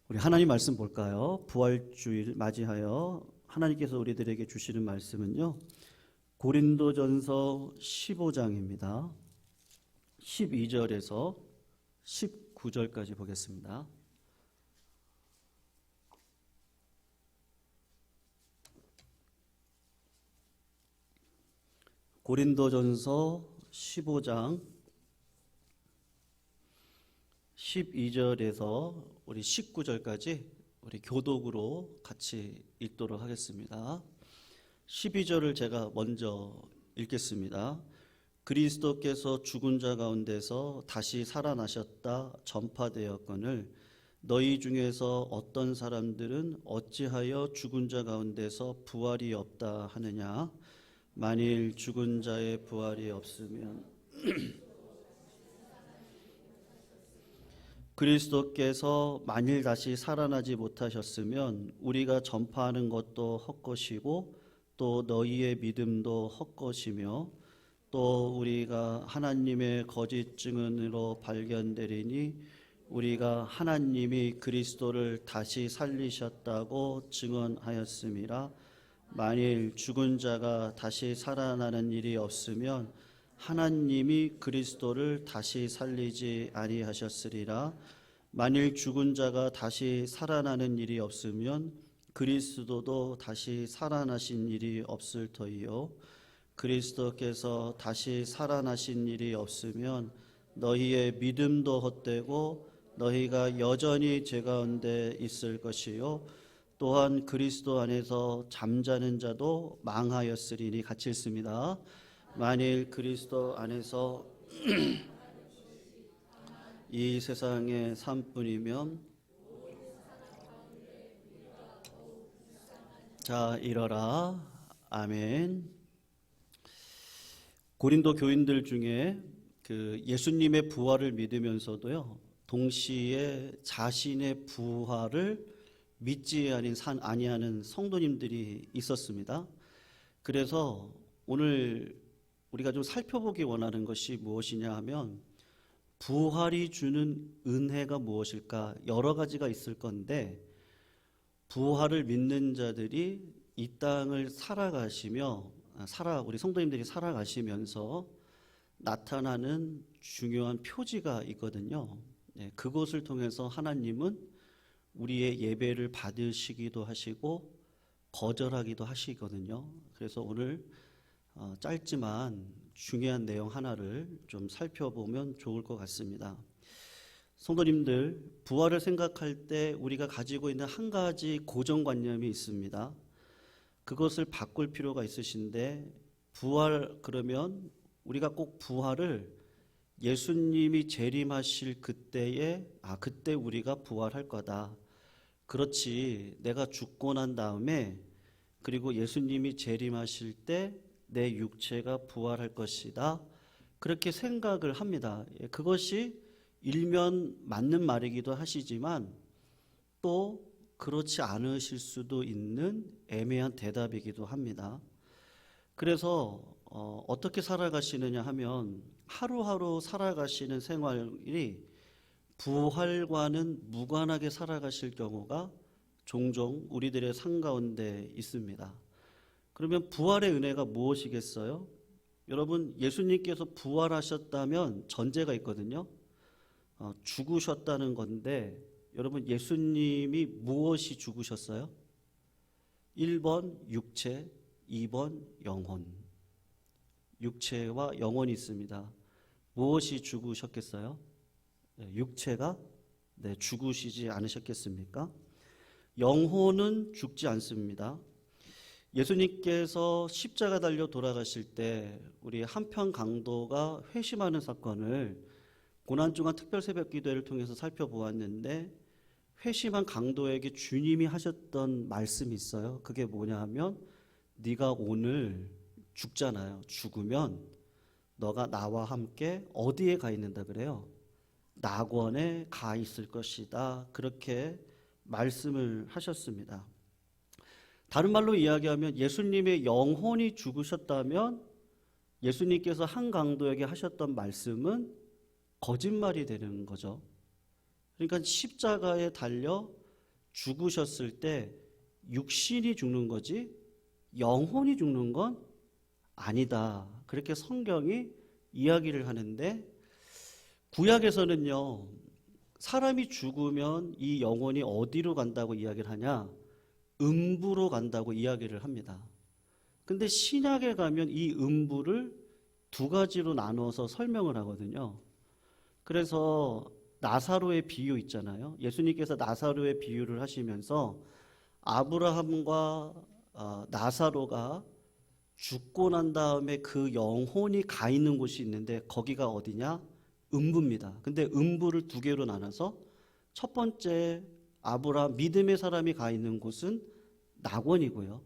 우리 하나님 말씀 볼까요? 부활주일 맞이하여 하나님께서 우리들에게 주시는 말씀은요, 고린도전서 15장입니다. 12절에서 19절까지 보겠습니다. 고린도전서 15장 12절에서 우리 19절까지 우리 교독으로 같이 읽도록 하겠습니다. 12절을 제가 먼저 읽겠습니다. 그리스도께서 죽은 자 가운데서 다시 살아나셨다 전파되었거늘 너희 중에서 어떤 사람들은 어찌하여 죽은 자 가운데서 부활이 없다 하느냐. 만일 죽은 자의 부활이 없으면 그리스도께서 만일 다시 살아나지 못하셨으면 우리가 전파하는 것도 헛것이고 또 너희의 믿음도 헛것이며 또 우리가 하나님의 거짓 증언으로 발견되리니 우리가 하나님이 그리스도를 다시 살리셨다고 증언하였음이라. 만일 죽은 자가 다시 살아나는 일이 없으면 하나님이 그리스도를 다시 살리지 아니하셨으리라. 만일 죽은 자가 다시 살아나는 일이 없으면 그리스도도 다시 살아나신 일이 없을 터이요. 그리스도께서 다시 살아나신 일이 없으면 너희의 믿음도 헛되고 너희가 여전히 죄 가운데 있을 것이요. 또한 그리스도 안에서 잠자는 자도 망하였으리니. 같이 읽습니다. 만일 그리스도 안에서 이 세상의 삶뿐이면 자 일어라. 아멘. 고린도 교인들 중에 그 예수님의 부활을 믿으면서도요, 동시에 자신의 부활을 믿지 아니하는 성도님들이 있었습니다. 그래서 오늘 우리가 좀 살펴보기 원하는 것이 무엇이냐 하면, 부활이 주는 은혜가 무엇일까? 여러 가지가 있을 건데, 부활을 믿는 자들이 이 땅을 우리 성도님들이 살아가시면서 나타나는 중요한 표지가 있거든요. 그것을 통해서 하나님은 우리의 예배를 받으시기도 하시고 거절하기도 하시거든요. 그래서 오늘 짧지만 중요한 내용 하나를 좀 살펴보면 좋을 것 같습니다. 성도님들, 부활을 생각할 때 우리가 가지고 있는 한 가지 고정관념이 있습니다. 그것을 바꿀 필요가 있으신데, 부활 그러면 우리가 꼭 부활을 예수님이 재림하실 그때 우리가 부활할 거다. 그렇지, 내가 죽고 난 다음에 그리고 예수님이 재림하실 때 내 육체가 부활할 것이다, 그렇게 생각을 합니다. 그것이 일면 맞는 말이기도 하시지만 또 그렇지 않으실 수도 있는 애매한 대답이기도 합니다. 그래서 어떻게 살아가시느냐 하면, 하루하루 살아가시는 생활이 부활과는 무관하게 살아가실 경우가 종종 우리들의 삶 가운데 있습니다. 그러면 부활의 은혜가 무엇이겠어요? 여러분, 예수님께서 부활하셨다면 전제가 있거든요. 죽으셨다는 건데, 여러분, 예수님이 무엇이 죽으셨어요? 1번 육체, 2번 영혼. 육체와 영혼이 있습니다. 무엇이 죽으셨겠어요? 육체가 죽으시지 않으셨겠습니까? 영혼은 죽지 않습니다. 예수님께서 십자가 달려 돌아가실 때 우리 한편 강도가 회심하는 사건을 고난주간 특별 새벽 기도회를 통해서 살펴보았는데, 회심한 강도에게 주님이 하셨던 말씀이 있어요. 그게 뭐냐 하면, 네가 오늘 죽잖아요. 죽으면 너가 나와 함께 어디에 가 있는다 그래요? 낙원에 가 있을 것이다. 그렇게 말씀을 하셨습니다. 다른 말로 이야기하면, 예수님의 영혼이 죽으셨다면 예수님께서 한 강도에게 하셨던 말씀은 거짓말이 되는 거죠. 그러니까 십자가에 달려 죽으셨을 때 육신이 죽는 거지 영혼이 죽는 건 아니다. 그렇게 성경이 이야기를 하는데 구약에서는요, 사람이 죽으면 이 영혼이 어디로 간다고 이야기를 하냐? 음부로 간다고 이야기를 합니다. 근데 신약에 가면 이 음부를 두 가지로 나눠서 설명을 하거든요. 그래서 나사로의 비유 있잖아요. 예수님께서 나사로의 비유를 하시면서 아브라함과 나사로가 죽고 난 다음에 그 영혼이 가 있는 곳이 있는데 거기가 어디냐? 음부입니다. 근데 음부를 두 개로 나눠서 첫 번째 아브라함 믿음의 사람이 가 있는 곳은 낙원이고요.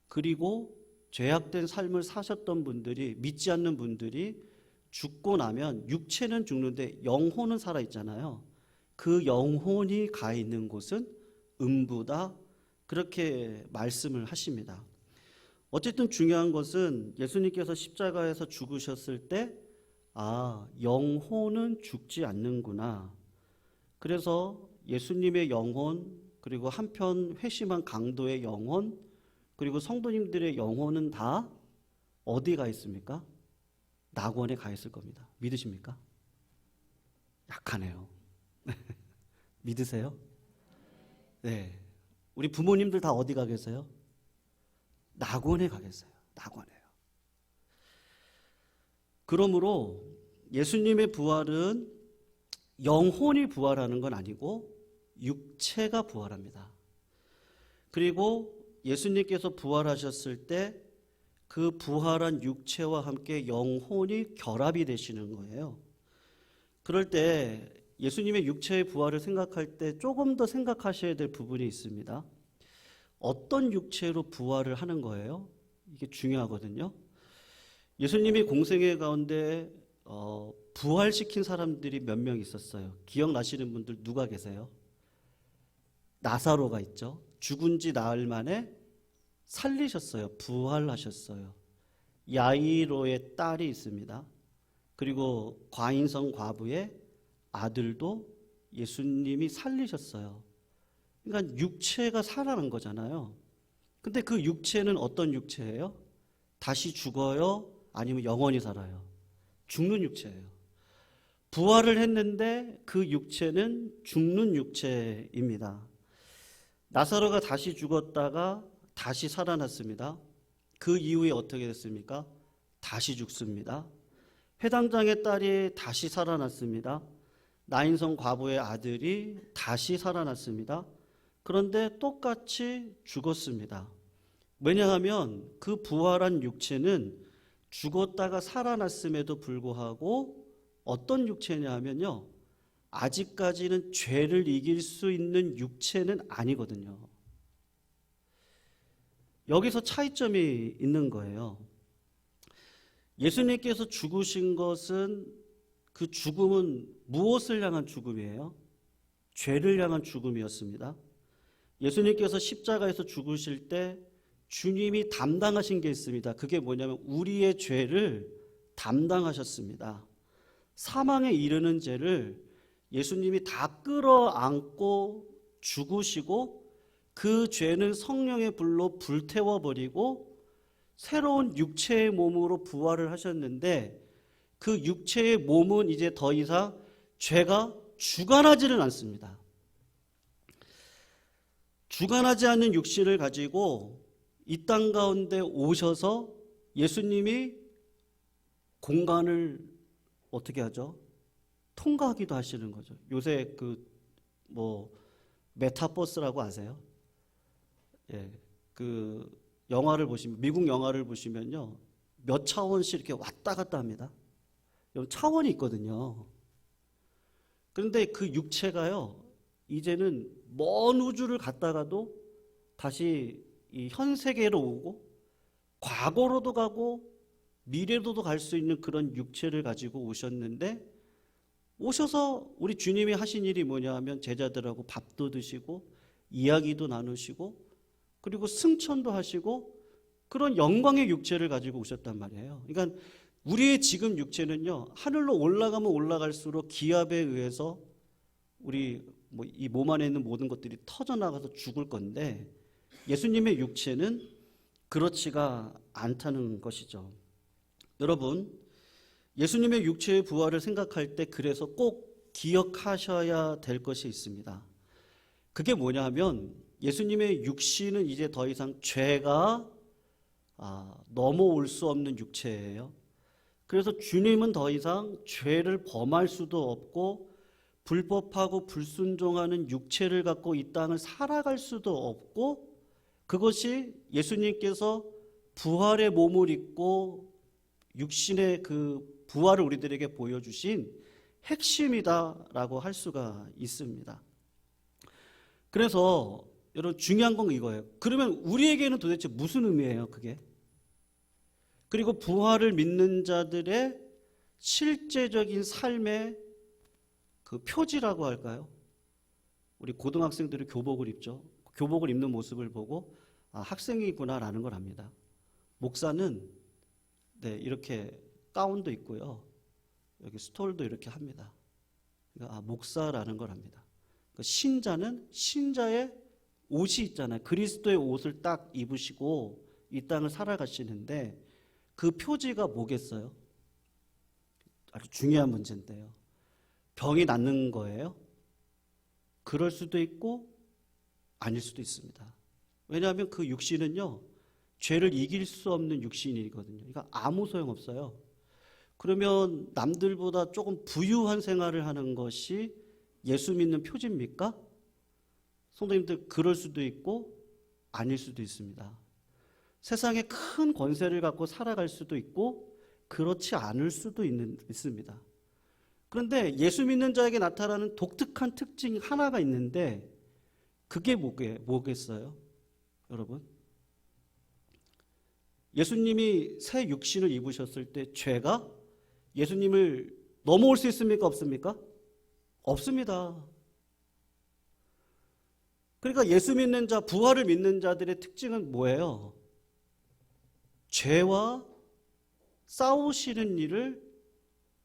그리고 죄악된 삶을 사셨던 분들이, 믿지 않는 분들이 죽고 나면 육체는 죽는데 영혼은 살아있잖아요. 그 영혼이 가 있는 곳은 음부다. 그렇게 말씀을 하십니다. 어쨌든 중요한 것은 예수님께서 십자가에서 죽으셨을 때 영혼은 죽지 않는구나. 그래서 예수님의 영혼, 그리고 한편 회심한 강도의 영혼, 그리고 성도님들의 영혼은 다 어디 가 있습니까? 낙원에 가 있을 겁니다. 믿으십니까? 약하네요. 믿으세요? 네. 우리 부모님들 다 어디 가 계세요? 낙원에 가 계세요. 낙원에요. 그러므로 예수님의 부활은 영혼이 부활하는 건 아니고 육체가 부활합니다. 그리고 예수님께서 부활하셨을 때 그 부활한 육체와 함께 영혼이 결합이 되시는 거예요. 그럴 때 예수님의 육체의 부활을 생각할 때 조금 더 생각하셔야 될 부분이 있습니다. 어떤 육체로 부활을 하는 거예요? 이게 중요하거든요. 예수님이 공생애 가운데 부활시킨 사람들이 몇 명 있었어요. 기억나시는 분들 누가 계세요? 나사로가 있죠. 죽은 지 나흘 만에 살리셨어요. 부활하셨어요. 야이로의 딸이 있습니다. 그리고 과인성 과부의 아들도 예수님이 살리셨어요. 그러니까 육체가 살아난 거잖아요. 근데 그 육체는 어떤 육체예요? 다시 죽어요? 아니면 영원히 살아요? 죽는 육체예요. 부활을 했는데 그 육체는 죽는 육체입니다. 나사로가 다시 죽었다가 다시 살아났습니다. 그 이후에 어떻게 됐습니까? 다시 죽습니다. 회당장의 딸이 다시 살아났습니다. 나인성 과부의 아들이 다시 살아났습니다. 그런데 똑같이 죽었습니다. 왜냐하면 그 부활한 육체는 죽었다가 살아났음에도 불구하고 어떤 육체냐 하면요, 아직까지는 죄를 이길 수 있는 육체는 아니거든요. 여기서 차이점이 있는 거예요. 예수님께서 죽으신 것은, 그 죽음은 무엇을 향한 죽음이에요? 죄를 향한 죽음이었습니다. 예수님께서 십자가에서 죽으실 때 주님이 담당하신 게 있습니다. 그게 뭐냐면 우리의 죄를 담당하셨습니다. 사망에 이르는 죄를 예수님이 다 끌어안고 죽으시고 그 죄는 성령의 불로 불태워버리고 새로운 육체의 몸으로 부활을 하셨는데 그 육체의 몸은 이제 더 이상 죄가 주관하지는 않습니다. 주관하지 않는 육신을 가지고 이 땅 가운데 오셔서 예수님이 공간을 어떻게 하죠? 통과하기도 하시는 거죠. 요새 메타버스라고 아세요? 예, 그 영화를 보시면, 미국 영화를 보시면요, 몇 차원씩 이렇게 왔다 갔다 합니다. 차원이 있거든요. 그런데 그 육체가요, 이제는 먼 우주를 갔다가도 다시 이 현 세계로 오고 과거로도 가고 미래로도 갈 수 있는 그런 육체를 가지고 오셨는데, 오셔서 우리 주님이 하신 일이 뭐냐 하면 제자들하고 밥도 드시고 이야기도 나누시고 그리고 승천도 하시고 그런 영광의 육체를 가지고 오셨단 말이에요. 그러니까 우리의 지금 육체는요, 하늘로 올라가면 올라갈수록 기압에 의해서 우리 뭐 이 몸 안에 있는 모든 것들이 터져나가서 죽을 건데 예수님의 육체는 그렇지가 않다는 것이죠. 여러분, 예수님의 육체의 부활을 생각할 때 그래서 꼭 기억하셔야 될 것이 있습니다. 그게 뭐냐 하면 예수님의 육신은 이제 더 이상 죄가 넘어올 수 없는 육체예요. 그래서 주님은 더 이상 죄를 범할 수도 없고 불법하고 불순종하는 육체를 갖고 이 땅을 살아갈 수도 없고, 그것이 예수님께서 부활의 몸을 입고 육신의 그 부활을 우리들에게 보여주신 핵심이다라고 할 수가 있습니다. 그래서 여러분 중요한 건 이거예요. 그러면 우리에게는 도대체 무슨 의미예요, 그게? 그리고 부활을 믿는 자들의 실제적인 삶의 그 표지라고 할까요? 우리 고등학생들이 교복을 입죠. 교복을 입는 모습을 보고 학생이구나라는 걸 압니다. 목사는 이렇게 가운도 있고요. 여기 스톨도 이렇게 합니다. 그러니까 목사라는 걸 압니다. 그러니까 신자는 신자의 옷이 있잖아요. 그리스도의 옷을 딱 입으시고 이 땅을 살아가시는데 그 표지가 뭐겠어요? 아주 중요한 문제인데요. 병이 낫는 거예요? 그럴 수도 있고 아닐 수도 있습니다. 왜냐하면 그 육신은요, 죄를 이길 수 없는 육신이거든요. 그러니까 아무 소용없어요. 그러면 남들보다 조금 부유한 생활을 하는 것이 예수 믿는 표지입니까? 성도님들, 그럴 수도 있고 아닐 수도 있습니다. 세상에 큰 권세를 갖고 살아갈 수도 있고 그렇지 않을 수도 있습니다. 그런데 예수 믿는 자에게 나타나는 독특한 특징이 하나가 있는데 그게 뭐겠어요? 여러분, 예수님이 새 육신을 입으셨을 때 죄가 예수님을 넘어올 수 있습니까? 없습니까? 없습니다. 그러니까 예수 믿는 자, 부활을 믿는 자들의 특징은 뭐예요? 죄와 싸우시는 일을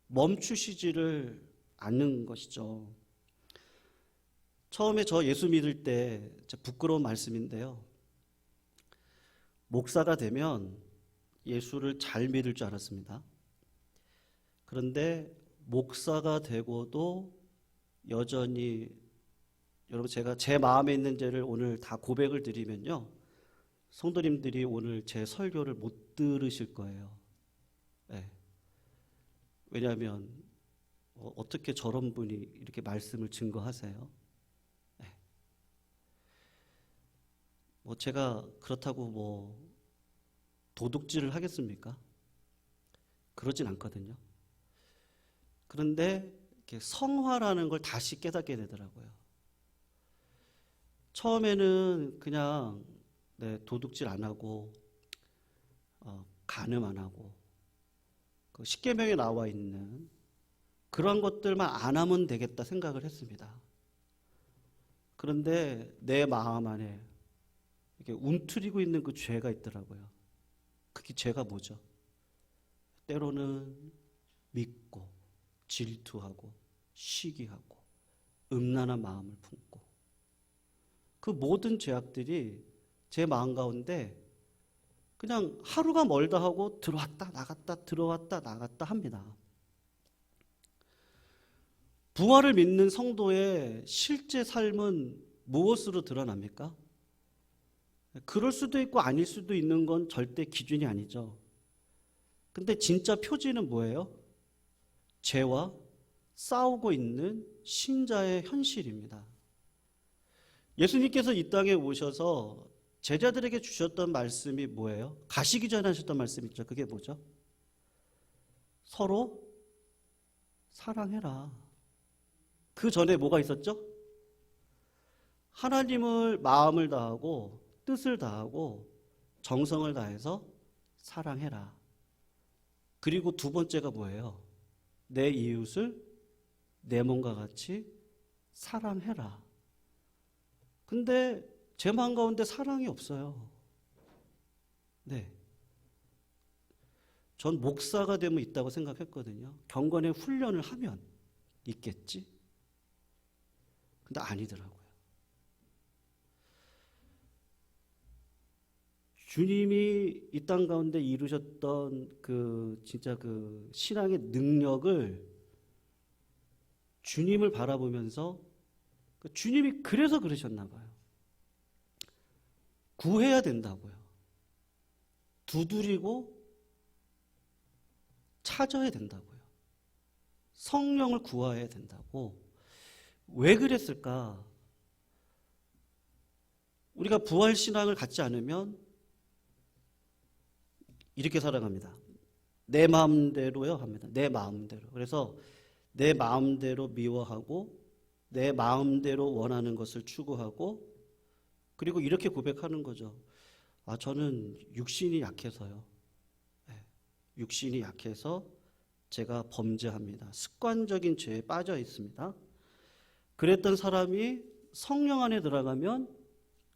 멈추시지를 않는 것이죠. 처음에 저 예수 믿을 때 부끄러운 말씀인데요. 목사가 되면 예수를 잘 믿을 줄 알았습니다. 그런데 목사가 되고도 여전히, 여러분, 제가 제 마음에 있는 죄를 오늘 다 고백을 드리면요, 성도님들이 오늘 제 설교를 못 들으실 거예요. 네. 왜냐하면 어떻게 저런 분이 이렇게 말씀을 증거하세요? 네. 제가 그렇다고 도둑질을 하겠습니까? 그러진 않거든요. 그런데 이렇게 성화라는 걸 다시 깨닫게 되더라고요. 처음에는 그냥 도둑질 안 하고 간음 안 하고 그 십계명에 나와 있는 그런 것들만 안 하면 되겠다 생각을 했습니다. 그런데 내 마음 안에 이렇게 움트리고 있는 그 죄가 있더라고요. 그게 죄가 뭐죠? 때로는 믿고 질투하고 시기하고 음란한 마음을 품고, 그 모든 죄악들이 제 마음 가운데 그냥 하루가 멀다 하고 들어왔다 나갔다 들어왔다 나갔다 합니다. 부활을 믿는 성도의 실제 삶은 무엇으로 드러납니까? 그럴 수도 있고 아닐 수도 있는 건 절대 기준이 아니죠. 근데 진짜 표지는 뭐예요? 죄와 싸우고 있는 신자의 현실입니다. 예수님께서 이 땅에 오셔서 제자들에게 주셨던 말씀이 뭐예요? 가시기 전에 하셨던 말씀 있죠. 그게 뭐죠? 서로 사랑해라. 그 전에 뭐가 있었죠? 하나님을 마음을 다하고 뜻을 다하고 정성을 다해서 사랑해라. 그리고 두 번째가 뭐예요? 내 이웃을 내 몸과 같이 사랑해라. 근데 제 마음 가운데 사랑이 없어요. 네. 전 목사가 되면 있다고 생각했거든요. 경건의 훈련을 하면 있겠지. 근데 아니더라고요. 주님이 이 땅 가운데 이루셨던 진짜 신앙의 능력을 주님을 바라보면서 주님이 그래서 그러셨나 봐요. 구해야 된다고요. 두드리고 찾아야 된다고요. 성령을 구해야 된다고. 왜 그랬을까? 우리가 부활신앙을 갖지 않으면 이렇게 살아갑니다. 내 마음대로요 합니다. 내 마음대로. 그래서 내 마음대로 미워하고 내 마음대로 원하는 것을 추구하고 그리고 이렇게 고백하는 거죠. 저는 육신이 약해서요. 육신이 약해서 제가 범죄합니다. 습관적인 죄에 빠져 있습니다. 그랬던 사람이 성령 안에 들어가면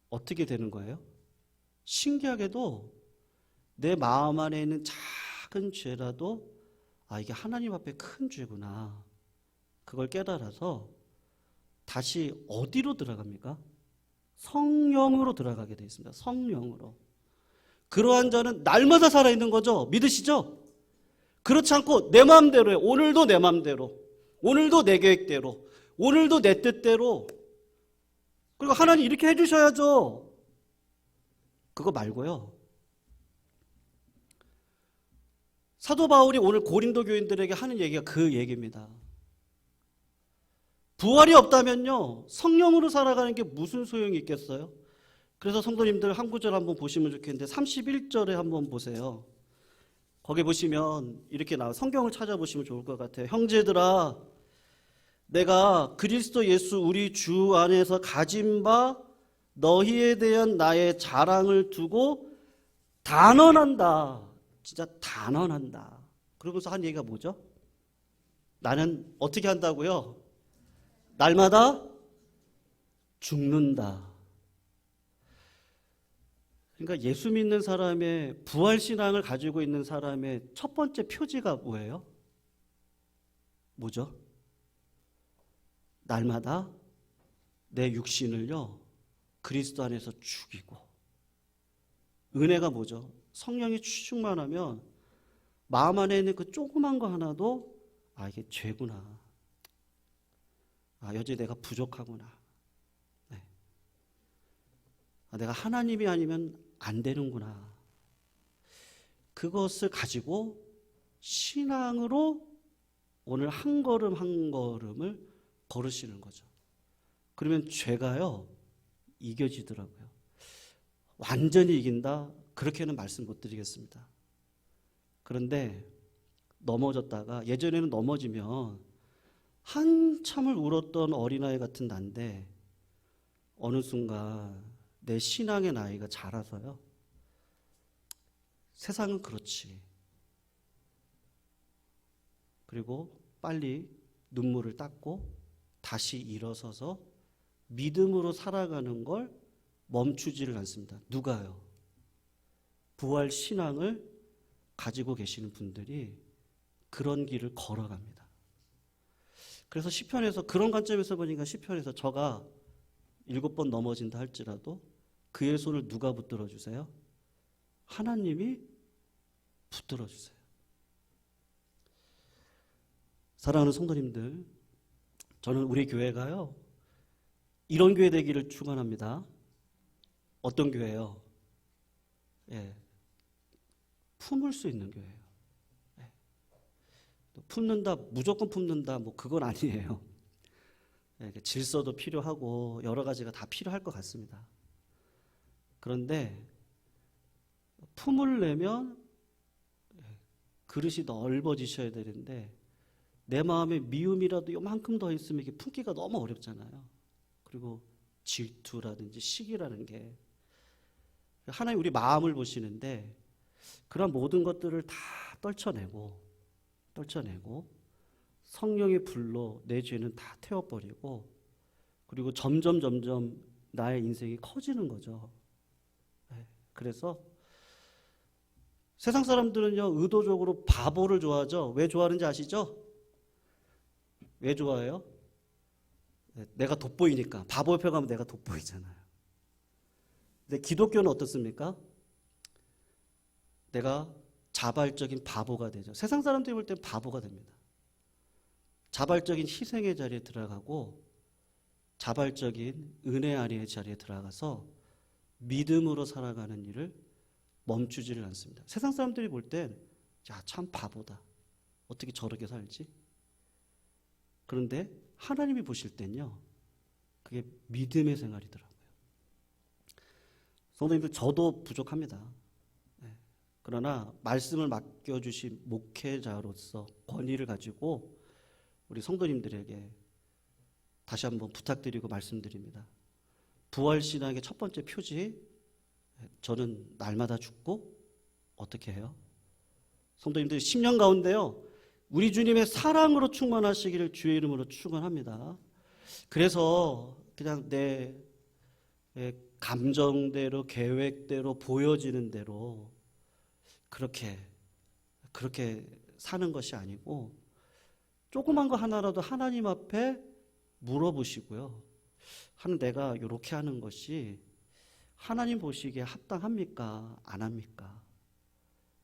어떻게 되는 거예요? 신기하게도 내 마음 안에 있는 작은 죄라도 이게 하나님 앞에 큰 죄구나. 그걸 깨달아서 다시 어디로 들어갑니까? 성령으로 들어가게 되어 있습니다. 성령으로. 그러한 자는 날마다 살아있는 거죠. 믿으시죠? 그렇지 않고 내 마음대로요. 오늘도 내 마음대로. 오늘도 내 계획대로. 오늘도 내 뜻대로. 그리고 하나님 이렇게 해주셔야죠. 그거 말고요. 사도 바울이 오늘 고린도 교인들에게 하는 얘기가 그 얘기입니다. 부활이 없다면요, 성령으로 살아가는 게 무슨 소용이 있겠어요? 그래서 성도님들 한 구절 한번 보시면 좋겠는데 31절에 한번 보세요. 거기 보시면 이렇게 나와요. 성경을 찾아보시면 좋을 것 같아요. 형제들아, 내가 그리스도 예수 우리 주 안에서 가진 바 너희에 대한 나의 자랑을 두고 단언한다. 진짜 단언한다. 그러면서 한 얘기가 뭐죠? 나는 어떻게 한다고요? 날마다 죽는다. 그러니까 예수 믿는 사람의 부활신앙을 가지고 있는 사람의 첫 번째 표지가 뭐예요? 뭐죠? 날마다 내 육신을요, 그리스도 안에서 죽이고. 은혜가 뭐죠? 성령이 충만하면 마음 안에 있는 그 조그만 거 하나도 이게 죄구나. 여전히 내가 부족하구나. 네. 내가 하나님이 아니면 안 되는구나. 그것을 가지고 신앙으로 오늘 한 걸음 한 걸음을 걸으시는 거죠. 그러면 죄가요, 이겨지더라고요. 완전히 이긴다? 그렇게는 말씀 못 드리겠습니다. 그런데 넘어졌다가, 예전에는 넘어지면 한참을 울었던 어린아이 같은 난데 어느 순간 내 신앙의 나이가 자라서요, 세상은 그렇지. 그리고 빨리 눈물을 닦고 다시 일어서서 믿음으로 살아가는 걸 멈추지를 않습니다. 누가요? 부활 신앙을 가지고 계시는 분들이 그런 길을 걸어갑니다. 그래서 시편에서 그런 관점에서 보니까 시편에서 저가 7번 넘어진다 할지라도 그의 손을 누가 붙들어 주세요? 하나님이 붙들어 주세요. 사랑하는 성도님들, 저는 우리 교회가요, 이런 교회 되기를 축원합니다. 어떤 교회요? 품을 수 있는 교회예요. 품는다, 무조건 품는다, 그건 아니에요. 질서도 필요하고 여러 가지가 다 필요할 것 같습니다. 그런데 품으려면 그릇이 넓어지셔야 되는데 내 마음에 미움이라도 요만큼 더 있으면 이게 품기가 너무 어렵잖아요. 그리고 질투라든지 시기라는 게, 하나님 우리 마음을 보시는데 그런 모든 것들을 다 떨쳐내고 성령의 불로 내 죄는 다 태워버리고, 그리고 점점 나의 인생이 커지는 거죠. 그래서 세상 사람들은요, 의도적으로 바보를 좋아하죠. 왜 좋아하는지 아시죠? 왜 좋아해요? 내가 돋보이니까. 바보 옆에 가면 내가 돋보이잖아요. 근데 기독교는 어떻습니까? 내가 자발적인 바보가 되죠. 세상 사람들이 볼 땐 바보가 됩니다. 자발적인 희생의 자리에 들어가고 자발적인 은혜 아래의 자리에 들어가서 믿음으로 살아가는 일을 멈추지를 않습니다. 세상 사람들이 볼 땐 야, 참 바보다. 어떻게 저렇게 살지? 그런데 하나님이 보실 땐요. 그게 믿음의 생활이더라고요. 성도님들 저도 부족합니다. 그러나 말씀을 맡겨주신 목회자로서 권위를 가지고 우리 성도님들에게 다시 한번 부탁드리고 말씀드립니다. 부활신앙의 첫 번째 표지, 저는 날마다 죽고 어떻게 해요? 성도님들 10년 가운데요. 우리 주님의 사랑으로 충만하시기를 주의 이름으로 축원합니다. 그래서 그냥 내 감정대로 계획대로 보여지는 대로 그렇게 사는 것이 아니고 조그만 거 하나라도 하나님 앞에 물어보시고요. 내가 이렇게 하는 것이 하나님 보시기에 합당합니까? 안 합니까?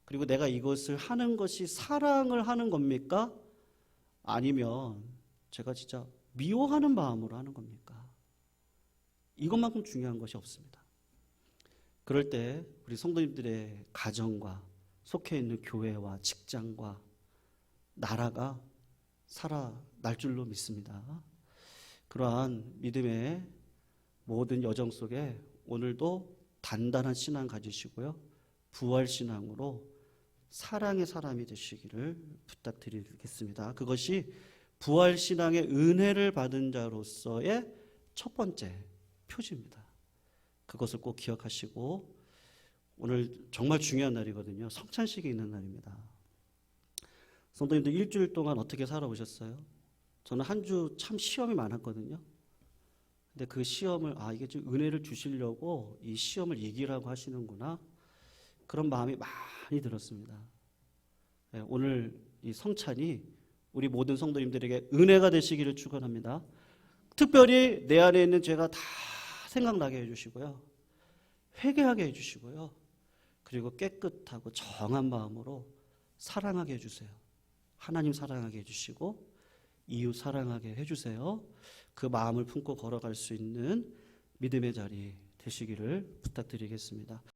그리고 내가 이것을 하는 것이 사랑을 하는 겁니까? 아니면 제가 진짜 미워하는 마음으로 하는 겁니까? 이것만큼 중요한 것이 없습니다. 그럴 때 우리 성도님들의 가정과 속해 있는 교회와 직장과 나라가 살아날 줄로 믿습니다. 그러한 믿음의 모든 여정 속에 오늘도 단단한 신앙 가지시고요. 부활신앙으로 사랑의 사람이 되시기를 부탁드리겠습니다. 그것이 부활신앙의 은혜를 받은 자로서의 첫 번째 표지입니다. 그것을 꼭 기억하시고 오늘 정말 중요한 날이거든요. 성찬식이 있는 날입니다. 성도님들 일주일 동안 어떻게 살아오셨어요? 저는 한 주 참 시험이 많았거든요. 근데 그 시험을 이게 좀 은혜를 주시려고 이 시험을 이기라고 하시는구나. 그런 마음이 많이 들었습니다. 오늘 이 성찬이 우리 모든 성도님들에게 은혜가 되시기를 축원합니다. 특별히 내 안에 있는 죄가 다 생각나게 해주시고요. 회개하게 해주시고요. 그리고 깨끗하고 정한 마음으로 사랑하게 해주세요. 하나님 사랑하게 해주시고 이웃 사랑하게 해주세요. 그 마음을 품고 걸어갈 수 있는 믿음의 자리 되시기를 부탁드리겠습니다.